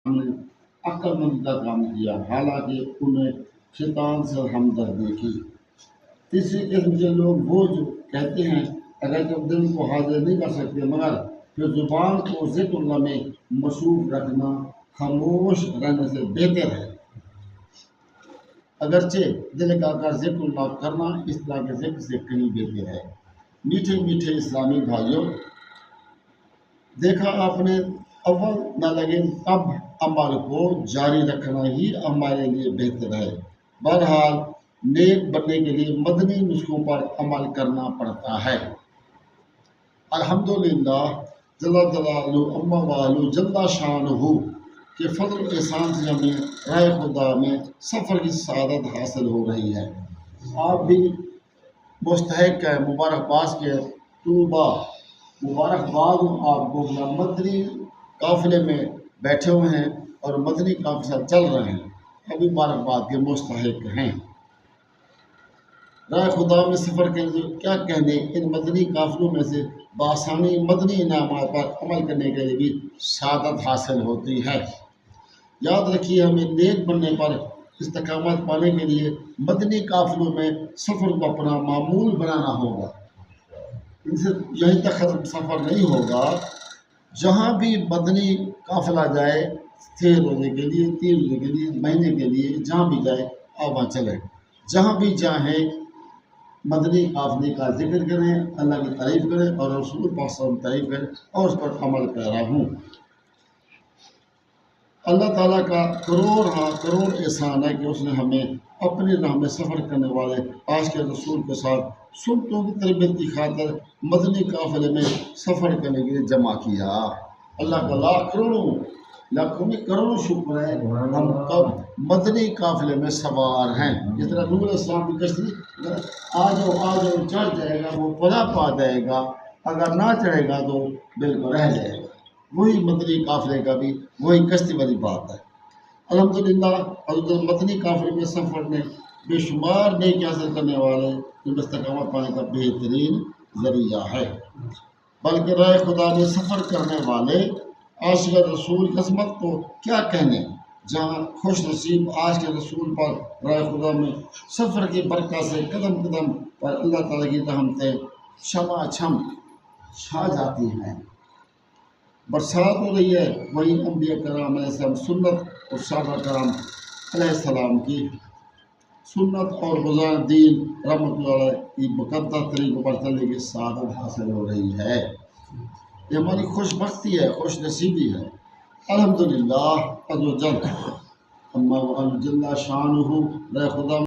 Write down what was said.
نے عقل مندی کا کام کیا، حالانکہ انہیں شیطان سے ہمدردی کی۔ تیسری قسم کے لوگ وہ جو کہتے ہیں اگر تم دل کو حاضر نہیں کر سکتے مگر پھر زبان کو ذکر اللہ میں مصروف رکھنا خاموش رہنے سے بہتر ہے۔ اگرچہ دل کا کر ذکر اللہ کرنا اس طرح کے ذکر سے کہیں بہتر ہے۔ میٹھے میٹھے اسلامی بھائیوں، دیکھا آپ نے، اول نہ لگے تب عمل کو جاری رکھنا ہی ہمارے لیے بہتر ہے۔ بہرحال نیک بننے کے لیے مدنی نسخوں پر عمل کرنا پڑتا ہے۔ الحمدللہ جل جلالہ اما والو جل شانہ کے فضل و احسان سے ہمیں راہ خدا میں سفر کی سعادت حاصل ہو رہی ہے۔ آپ بھی مستحق ہیں مبارکباد کے، طوبیٰ مبارکباد ہوں آپ کو، مدنی قافلے میں بیٹھے ہوئے ہیں اور مدنی قافلہ چل رہے ہیں، ابھی مبارکباد کے مستحق ہیں۔ راہ خدا میں سفر کے لیے کیا کہنے، ان مدنی قافلوں میں سے بآسانی مدنی انعامات پر عمل کرنے کے لیے بھی سعادت حاصل ہوتی ہے۔ یاد رکھیے، ہمیں نیک بننے پر استقامت پانے کے لیے مدنی قافلوں میں سفر کو اپنا معمول بنانا ہوگا۔ ان سے یہیں تک ختم سفر نہیں ہوگا، جہاں بھی مدنی قافلہ جائے، 6 روزے کے لیے، 3 روزے کے لیے، مہینے کے لیے، جہاں بھی جائے آپ وہاں چلیں، جہاں بھی چاہیں مدنی قافلے کا ذکر کریں، اللہ کی تعریف کریں اور رسول پاک صلی اللہ علیہ وسلم تعریف کریں اور اس پر عمل پیرا ہوں۔ اللہ تعالیٰ کا کروڑ احسان ہے کہ اس نے ہمیں اپنی راہ میں سفر کرنے والے آج کے رسول کے ساتھ سنتوں کی تربیت کی خاطر مدنی قافلے میں سفر کرنے کے لیے جمع کیا۔ اللہ کا لاکھوں کروڑوں شکر ہے، ہم کب مدنی قافلے میں سوار ہیں۔ جس طرح نوح علیہ السلام کی کشتی آ جاؤ چڑھ جائے گا، وہ پلا پا جائے گا، اگر نہ چڑھے گا تو بالکل رہ جائے گا۔ وہی مدنی قافلے کا بھی وہی کشتی والی بات ہے۔ الحمدللہ حضرت مدنی قافلے میں سفر نے بے شمار نیکی حاصل کرنے والے استقامت پانے کا بہترین ذریعہ ہے۔ بلکہ راہ خدا میں سفر کرنے والے عاشق رسول قسمت کو کیا کہنے، جہاں خوش نصیب آج کے رسول پر راہ خدا میں سفر کی برکت سے قدم قدم پر اللہ تعالیٰ کی رحمتیں چھما چھم چھا جاتی ہیں۔ برسات ہو رہی ہے، وہی انبیاء کرام علیہ السلام سنت اور صحابہ کرام علیہ السلام کی سنت اور بزرگ دین رحمۃ اللہ علیہ کی مقدس طریقوں پر چلنے کی سعادت حاصل ہو رہی ہے۔ یہ ہماری خوش بختی ہے، خوش نصیبی ہے۔ الحمدللہ عز و جل اما جل شانہ راہ خدا